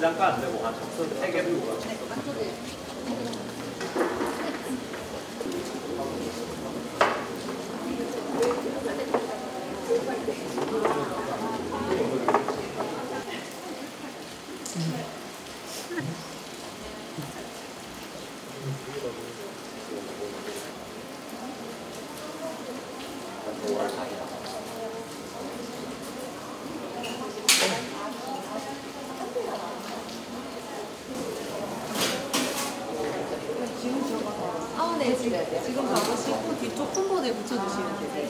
장가 안 되고 한 3개 부가. 네, 지금 가보시고 뒤쪽 폰보드에 붙여주시면 되세요.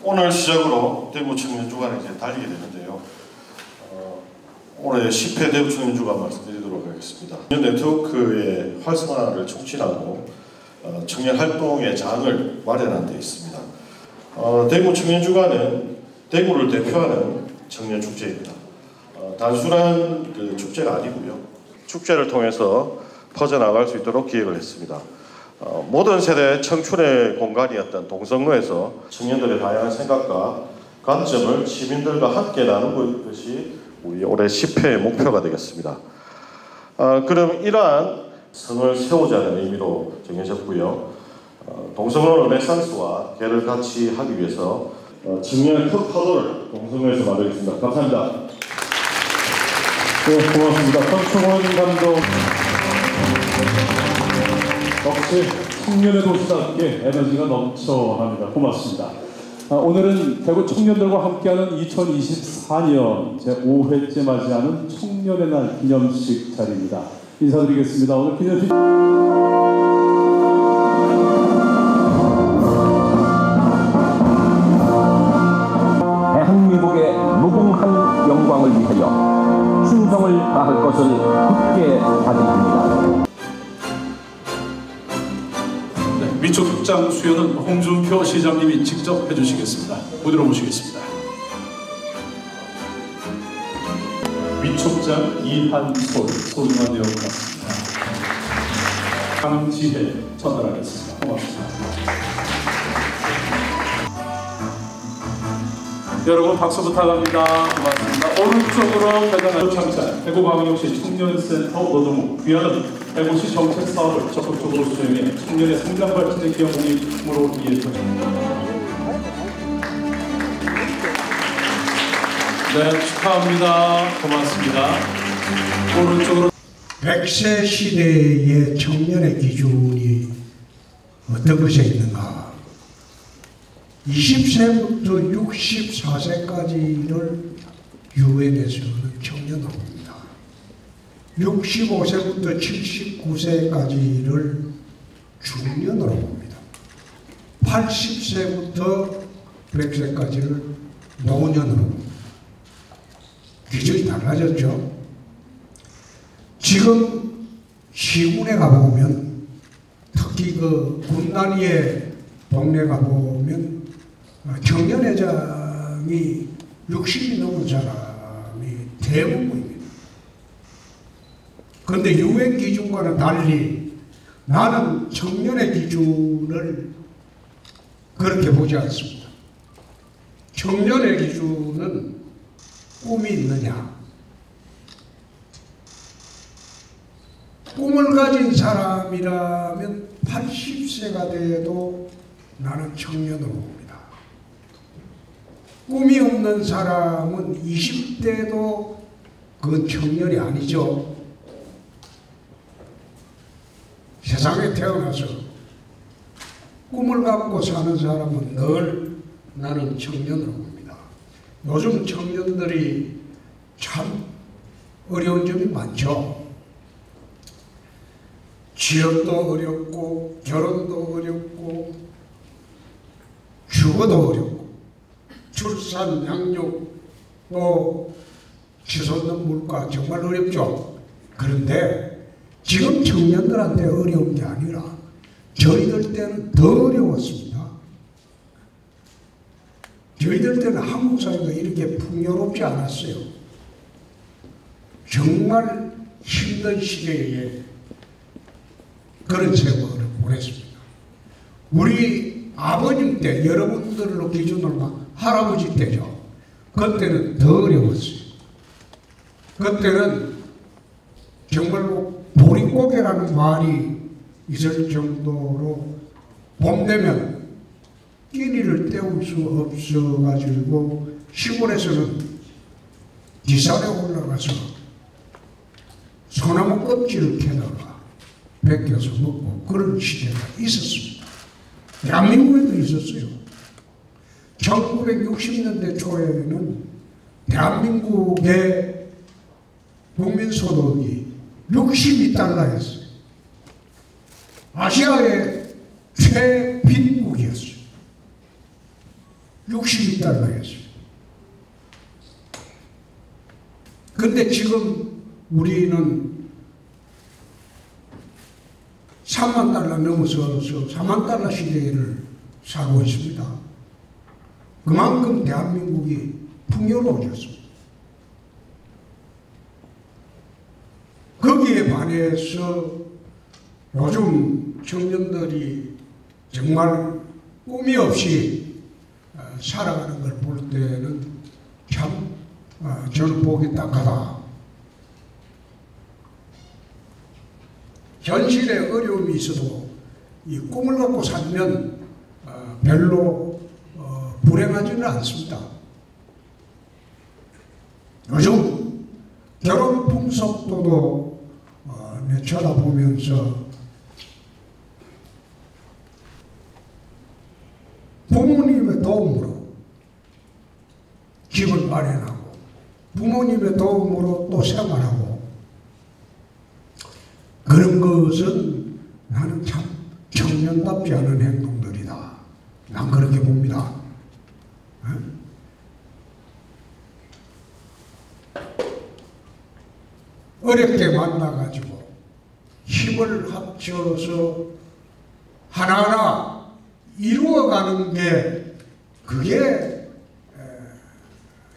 오늘 시작으로 대구 청년주간에 이제 달리게 되는데요. 올해 10회 대구 청년주간 말씀드리도록 하겠습니다. 청년 네트워크의 활성화를 촉진하고 청년 활동의 장을 마련한 데 있습니다. 대구 청년주간은 대구를 대표하는 청년 축제입니다. 단순한 그 축제가 아니고요. 축제를 통해서 퍼져나갈 수 있도록 기획을 했습니다. 모든 세대 청춘의 공간이었던 동성로에서 청년들의 다양한 생각과 관점을 시민들과 함께 나누는 것이 우리 올해 10회의 목표가 되겠습니다. 그럼 이러한 성을 세우자는 의미로 정해졌고요. 동성로 르네상스와 개를 같이 하기 위해서 청년의 큰 파도를 동성로에서 만들겠습니다. 감사합니다. 네, 고맙습니다. 황청원 감독. 역시 청년의 도시답게 에너지가 넘쳐납니다. 고맙습니다. 오늘은 대구 청년들과 함께하는 2024년 제5회째 맞이하는 청년의 날 기념식 자리입니다. 인사드리겠습니다. 오늘 기념식 대한민국의 무궁한 영광을 위하여 충성을 다할 것을 굳게 다짐합니다. 위촉장 수여는 홍준표 시장님이 직접 해주시겠습니다. 무대로 모시겠습니다. 위촉장 이한솔 소중한 내용 같습니다. 강지혜 전달하겠습니다. 고맙습니다. 여러분 박수 부탁합니다. 고맙습니다. 오른쪽으로 가장 창찰 대구광역시 청년센터 노동부 귀하는 대구시 정책 사업을 적극적으로 수행해 청년의 성장 발전에 기여하는 힘으로 이해됩니다. 네, 축하합니다. 고맙습니다. 오른쪽으로 100세 시대의 청년의 기준이 어떤 것에 있는가? 20세부터 64세까지를 유엔에서는 청년으로 봅니다. 65세부터 79세까지를 중년으로 봅니다. 80세부터 100세까지를 노년으로 봅니다. 기준이 달라졌죠. 지금 시군에 가보면, 특히 그 군단위의 동네 가보면 청년회장이 60이 넘은 사람이 대부분입니다. 그런데 유엔 기준과는 달리 나는 청년의 기준을 그렇게 보지 않습니다. 청년의 기준은 꿈이 있느냐, 꿈을 가진 사람이라면 80세가 돼도 나는 청년으로 봅니다. 꿈이 없는 사람은 20대도 그건 청년이 아니죠. 세상에 태어나서 꿈을 갖고 사는 사람은 늘 나는 청년으로 봅니다. 요즘 청년들이 참 어려운 점이 많죠. 취업도 어렵고 결혼도 어렵고 주거도 어렵고 출산, 양육, 또 치솟는 물가 정말 어렵죠. 그런데 지금 청년들한테 어려운 게 아니라 저희들 때는 더 어려웠습니다. 저희들 때는 한국 사회가 이렇게 풍요롭지 않았어요. 정말 힘든 시대에 그런 세월을 보냈습니다. 우리 아버님 때, 여러분들로 기준으로 할아버지 때죠. 그때는 더 어려웠어요. 그때는 정말로 보릿고개라는 말이 있을 정도로 봄 되면 끼니를 때울 수 없어가지고 시골에서는 지산에 올라가서 소나무 껍질을 캐다가 벗겨서 먹고 그런 시대가 있었습니다. 대한민국에도 있었어요. 1960년대 초에는 대한민국의 국민소득이 62달러였어요. 아시아의 최빈국이었어요. 62달러였어요. 근데 지금 우리는 3만 달러 넘어서 4만 달러 시대를 살고 있습니다. 그만큼 대한민국이 풍요로워졌습니다. 거기에 반해서 요즘 청년들이 정말 꿈이 없이 살아가는 걸 볼 때는 참 저는 보기 딱하다. 현실에 어려움이 있어도 이 꿈을 갖고 살면 별로 불행하지는 않습니다. 요즘 결혼 풍속도도 쳐다보면서 부모님의 도움으로 집을 마련하고 부모님의 도움으로 또 생활하고 그런 것은 나는 참 청년답지 않은 행동들이다. 난 그렇게 봅니다. 어렵게 만나가지고 힘을 합쳐서 하나하나 이루어가는 게 그게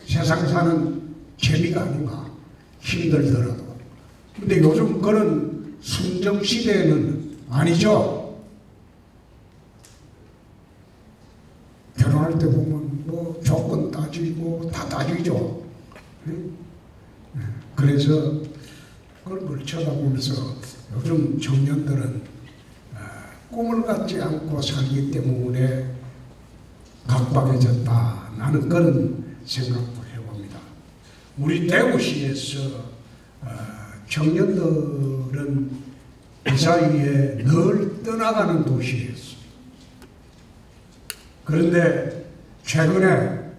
세상 사는 재미가 아닌가. 힘들더라도. 근데 요즘 그런 순정시대에는 아니죠. 결혼할 때 보면 뭐 조건 따지고 다 따지죠. 그래서 그런 걸 쳐다보면서 요즘 청년들은 꿈을 갖지 않고 살기 때문에 각박해졌다. 나는 그런 생각도 해봅니다. 우리 대구시에서 청년들은 이 사이에 늘 떠나가는 도시였어요. 그런데 최근에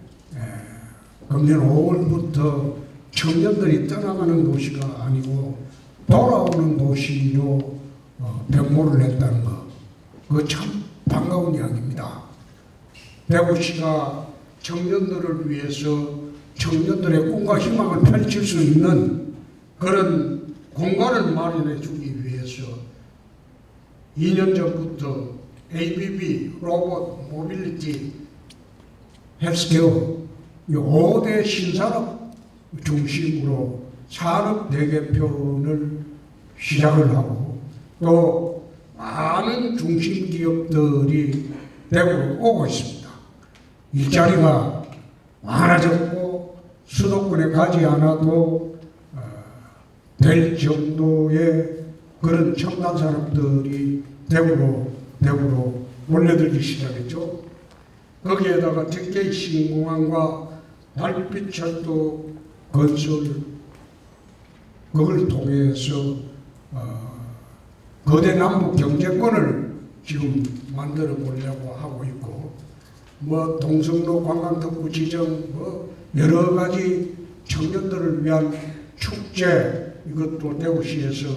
금년 5월부터 청년들이 떠나가는 도시가 아니고 돌아오는 도시로 변모를 했다는 거, 그거 참 반가운 이야기입니다. 대구시가 청년들을 위해서 청년들의 꿈과 희망을 펼칠 수 있는 그런 공간을 마련해 주기 위해서 2년 전부터 ABB, 로봇, 모빌리티, 헬스케어 이 5대 신산업 중심으로 산업 대개편을 시작을 하고 또 많은 중심 기업들이 대구로 오고 있습니다. 일자리가 많아졌고 수도권에 가지 않아도 될 정도의 그런 첨단 산업들이 대구로 몰려들기 시작했죠. 거기에다가 특히 신공항과 달빛철도 건설 그걸 통해서 거대 남북 경제권을 지금 만들어 보려고 하고 있고 뭐 동성로 관광특구 지정 뭐 여러 가지 청년들을 위한 축제 이것도 대구시에서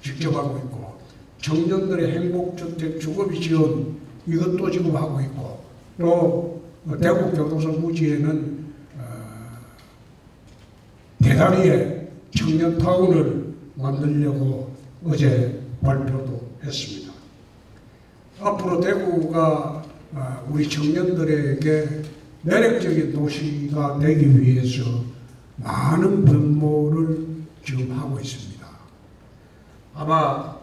직접 하고 있고 청년들의 행복주택 주거비 지원 이것도 지금 하고 있고 또 대구 교도소 부지에는 대다리에 청년타운을 만들려고 어제 발표도 했습니다. 앞으로 대구가 우리 청년들에게 매력적인 도시가 되기 위해서 많은 변모를 지금 하고 있습니다. 아마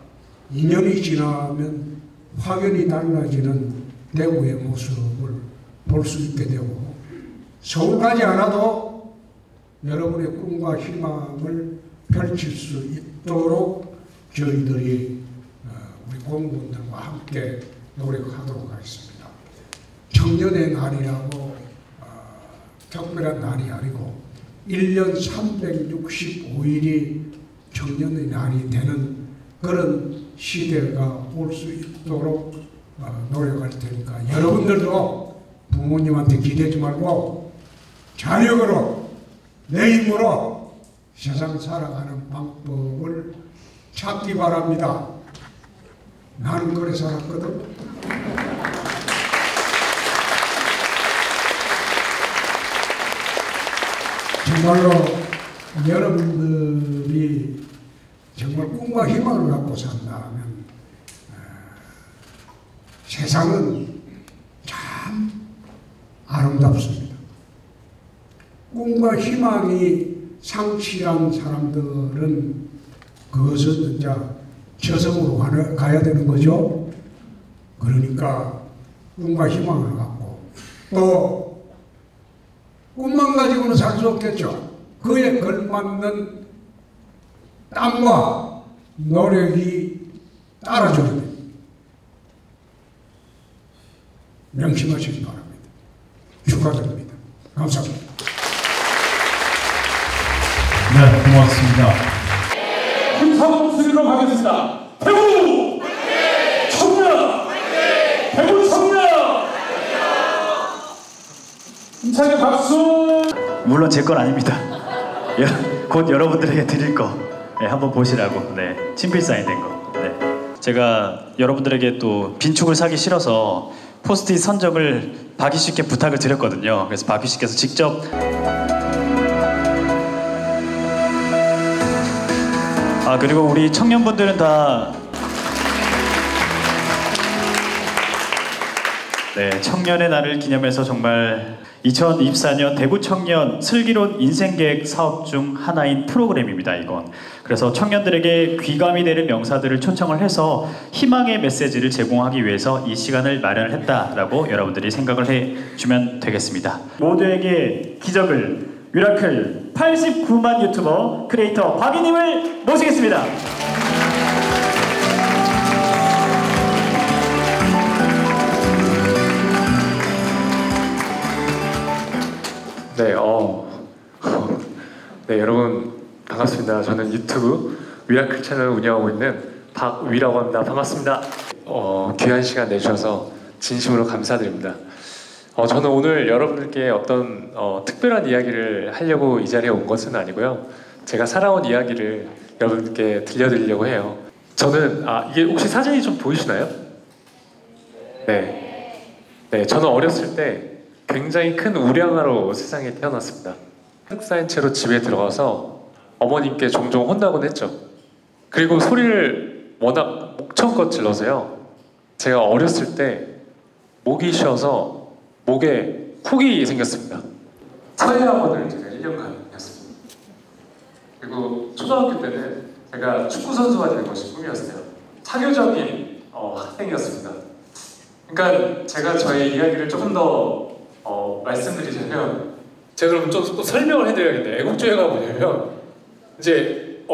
2년이 지나면 확연히 달라지는 대구의 모습을 볼 수 있게 되고 서울 가지 않아도 여러분의 꿈과 희망을 펼칠 수 있도록 저희들이 우리 공무원들과 함께 노력하도록 하겠습니다. 청년의 날이라고 특별한 날이 아니고 1년 365일이 청년의 날이 되는 그런 시대가 올 수 있도록 노력할 테니까 여러분들도 부모님한테 기대지 말고 자력으로 내 힘으로 세상 살아가는 방법을 찾기 바랍니다. 나는 그래 살았거든. 정말로 여러분들이 정말 꿈과 희망을 갖고 산다면 세상은 참 아름답습니다. 꿈과 희망이 상실한 사람들은 그것은 이제 저승으로 가야 되는 거죠. 그러니까 꿈과 희망을 갖고 또 꿈만 가지고는 살 수 없겠죠. 그에 걸맞는 땀과 노력이 따라줘야 됩니다. 명심하시기 바랍니다. 축하드립니다. 감사합니다. 네, 고맙습니다. 힘차고 수리로 가겠습니다. 대구! 청년! 대구 청년! 힘차게 박수! 물론 제 건 아닙니다. 곧 여러분들에게 드릴 거 한번 보시라고 친필 사인된 거. 제가 여러분들에게 또 빈축을 사기 싫어서 포스트잇 선정을 박희 씨께 부탁을 드렸거든요. 그래서 박희 씨께서 직접 그리고 우리 청년분들은 다 청년의 날을 기념해서 정말 2024년 대구 청년 슬기로운 인생계획 사업 중 하나인 프로그램입니다, 이건. 그래서 청년들에게 귀감이 되는 명사들을 초청을 해서 희망의 메시지를 제공하기 위해서 이 시간을 마련을 했다라고 여러분들이 생각을 해주면 되겠습니다. 모두에게 기적을, 미라클 89만 유튜버 크리에이터 박이님을 모시겠습니다. 네, 여러분 반갑습니다. 저는 유튜브 미라클 채널을 운영하고 있는 박위라고 합니다. 반갑습니다. 귀한 시간 내주셔서 진심으로 감사드립니다. 저는 오늘 여러분들께 어떤 특별한 이야기를 하려고 이 자리에 온 것은 아니고요. 제가 살아온 이야기를 여러분들께 들려드리려고 해요. 저는 이게 혹시 사진이 좀 보이시나요? 네, 저는 어렸을 때 굉장히 큰 우량아로 세상에 태어났습니다. 흑사인 채로 집에 들어가서 어머님께 종종 혼나곤 했죠. 그리고 소리를 워낙 목청껏 질러서요. 제가 어렸을 때 목이 쉬어서 목에 훅이 생겼습니다. 사회학원을 제가 1년간 했습니다. 그리고 초등학교 때는 제가 축구선수가 되는 것이 꿈이었어요. 사교적인 학생이었습니다. 그러니까 제가 저의 이야기를 조금 더 말씀드리자면 제가 그럼 좀 또 설명을 해드려야겠네요. 애국주의가 뭐냐면 이제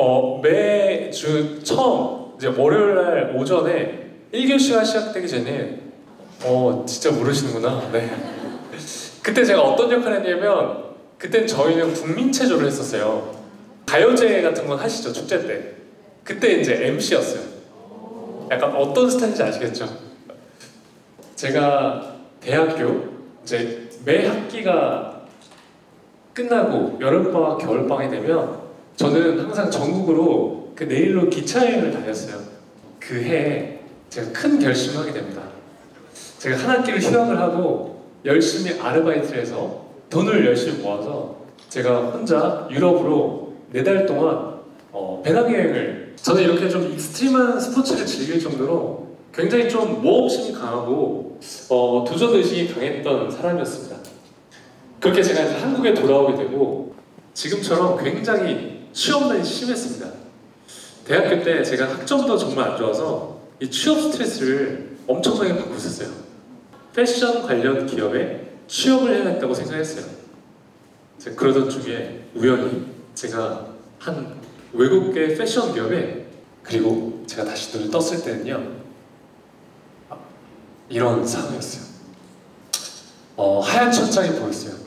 매주 처음 이제 월요일날 오전에 1교시가 시작되기 전에 진짜 모르시는구나. 네. 그때 제가 어떤 역할을 했냐면 그땐 저희는 국민체조를 했었어요. 가요제 같은 건 하시죠, 축제 때. 그때 이제 MC였어요. 약간 어떤 스타일인지 아시겠죠? 제가 대학교 이제 매 학기가 끝나고 여름방학, 겨울방학이 되면 저는 항상 전국으로 그 내일로 기차여행을 다녔어요. 그 해에 제가 큰 결심을 하게 됩니다. 제가 한 학기를 휴학을 하고 열심히 아르바이트를 해서 돈을 열심히 모아서 제가 혼자 유럽으로 4달 동안 배낭여행을, 저는 이렇게 좀 익스트림한 스포츠를 즐길 정도로 굉장히 좀 모험심이 강하고 도전의식이 강했던 사람이었습니다. 그렇게 제가 이제 한국에 돌아오게 되고 지금처럼 굉장히 취업난이 심했습니다. 대학교 때 제가 학점도 정말 안 좋아서 이 취업 스트레스를 엄청나게 받고 있었어요. 패션 관련 기업에 취업을 해야겠다고 생각했어요. 제가 그러던 중에 우연히 제가 한 외국계 패션 기업에, 그리고 제가 다시 눈을 떴을 때는요 이런 상황이었어요. 하얀 천장이 보였어요.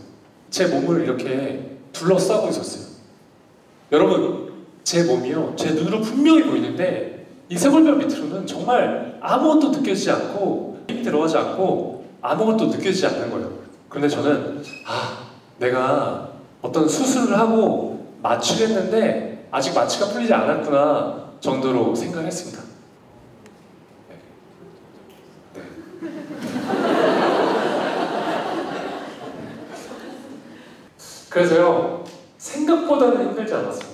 제 몸을 이렇게 둘러싸고 있었어요. 여러분, 제 몸이요 제 눈으로 분명히 보이는데 이 쇄골벽 밑으로는 정말 아무것도 느껴지지 않고 힘이 들어가지 않고 아무것도 느껴지지 않는 거예요. 그런데 저는 내가 어떤 수술을 하고 마취를 했는데 아직 마취가 풀리지 않았구나 정도로 생각했습니다. 네. 그래서요 생각보다는 힘들지 않았어요.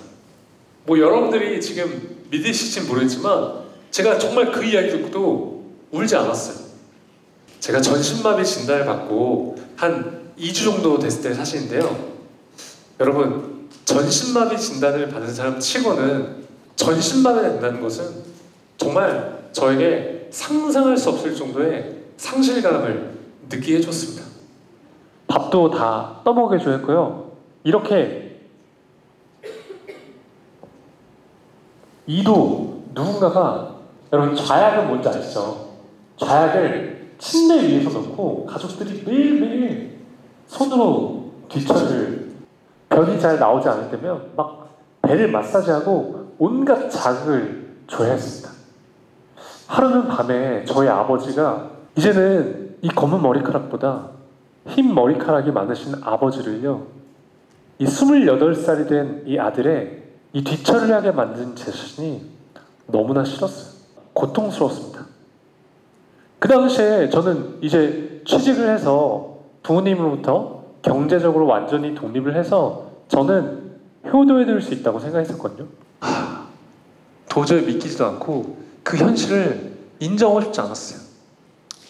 뭐 여러분들이 지금 믿으실진 모르겠지만 제가 정말 그 이야기 듣고도 울지 않았어요. 제가 전신마비 진단을 받고 한 2주 정도 됐을 때 사실인데요. 여러분, 전신마비 진단을 받은 사람 치고는 전신마비가 된다는 것은 정말 저에게 상상할 수 없을 정도의 상실감을 느끼게 해줬습니다. 밥도 다 떠먹여 주었고요. 이렇게 이도 누군가가, 여러분 좌약은 뭔지 아시죠? 좌약을 침대 위에서 놓고 가족들이 매일매일 손으로 뒤처리를, 변이 잘 나오지 않을 때면 막 배를 마사지하고 온갖 자극을 줘야 했습니다. 하루는 밤에 저희 아버지가, 이제는 이 검은 머리카락보다 흰 머리카락이 많으신 아버지를요, 이 28살이 된 이 아들의 이 뒤처리를 하게 만든 제 자신이 너무나 싫었어요. 고통스러웠습니다. 그 당시에 저는 이제 취직을 해서 부모님으로부터 경제적으로 완전히 독립을 해서 저는 효도해드릴 수 있다고 생각했었거든요. 도저히 믿기지도 않고 그 현실을 인정하고 싶지 않았어요.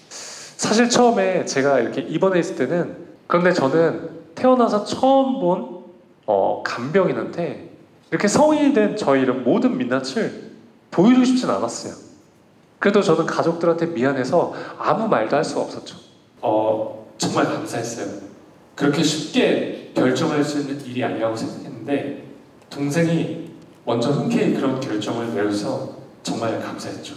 사실 처음에 제가 이렇게 입원해 있을 때는, 그런데 저는 태어나서 처음 본 간병인한테 이렇게 성인이 된 저희 모든 민낯을 보여주고 싶진 않았어요. 그래도 저는 가족들한테 미안해서 아무 말도 할 수가 없었죠. 정말 감사했어요. 그렇게 쉽게 결정할 수 있는 일이 아니라고 생각했는데 동생이 먼저 흔쾌히 그런 결정을 내려서 정말 감사했죠.